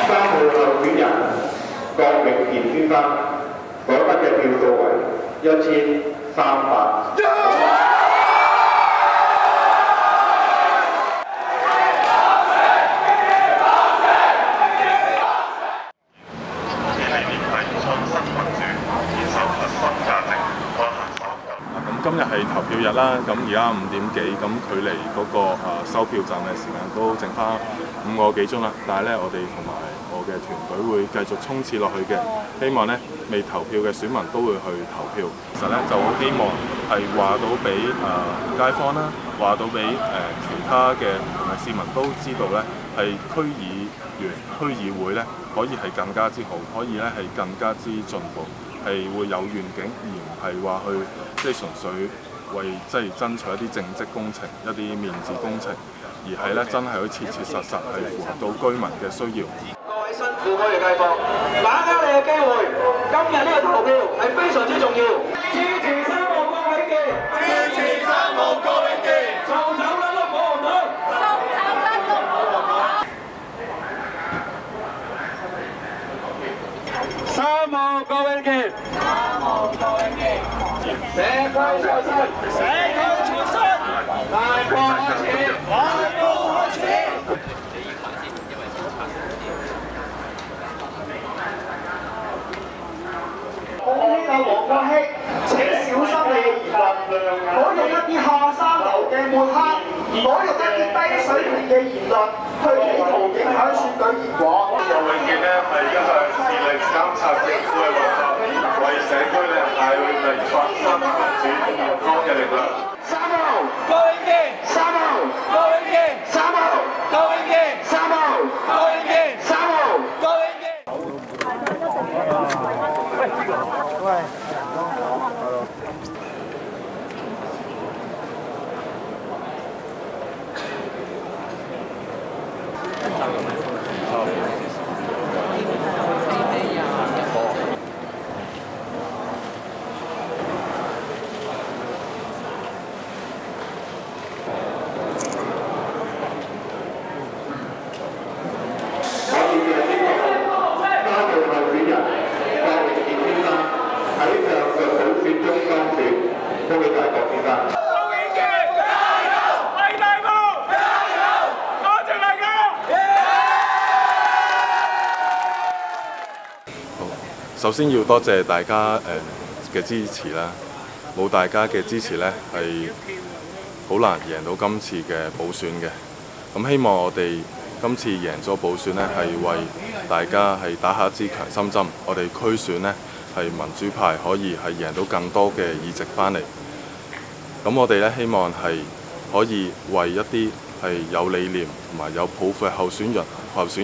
3號候選人郭榮健先生所得嘅票數為1300。今日係投票日啦，咁而家5點幾，咁距離嗰個收票站嘅時間都剩翻5個幾鐘啦。但係咧，我哋同埋我嘅團隊會繼續衝刺落去嘅，希望咧未投票嘅選民都會去投票。其實咧就好希望係話到俾街坊啦，話到俾其他嘅市民都知道咧，係區議員、區議會咧可以係更加之好，可以咧係更加之進步。係會有願景，而唔係話去純粹為爭取一啲政績工程、一啲面子工程，而係咧真係可以切切實實係符合到居民嘅需要。各位辛苦區嘅街坊，把握你嘅機會，今日呢個投票係非常之重要。支持3號郭永健，支持3號郭永健，臭走甩碌保皇黨，臭走甩碌保皇黨。3號郭永健。社區創新，社區創新，大步開始，大步開始。我呢個黃國禧，請小心你嘅言論，唔好用一啲下三流嘅抹黑，唔好用一啲低水平嘅言論去企圖影響選舉結果。郭永健呢係一向致力監察政府嘅運作，為社區咧帶嚟創新民主健康嘅力量。3號郭永健，3號郭永健，3號郭永健，3號郭永健，3號郭永健。喂。首先要多謝大家嘅支持啦，冇大家嘅支持呢，係好難贏到今次嘅補選嘅。咁希望我哋今次贏咗補選呢，係為大家係打下一支強心針。我哋區選呢，係民主派可以係贏到更多嘅議席翻嚟。咁我哋呢，希望係可以為一啲係有理念同埋有抱負嘅候選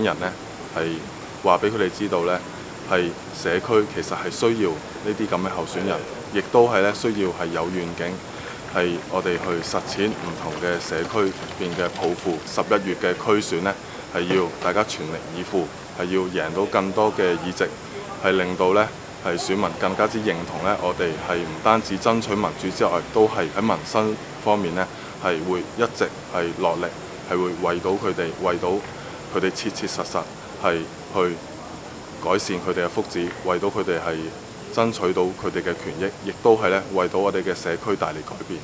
人呢，係話俾佢哋知道呢。係社區其實係需要呢啲咁嘅候選人，亦都係咧需要係有願景，係我哋去實踐唔同嘅社區邊嘅抱負。11月嘅區選呢，係要大家全力以赴，係要贏到更多嘅議席，係令到呢係選民更加之認同呢。我哋係唔單止爭取民主之外，都係喺民生方面呢，係會一直係落力，係會為到佢哋切切實實係去改善佢哋嘅福祉，為到佢哋係爭取到佢哋嘅權益，亦都係咧為到我哋嘅社區帶嚟改變。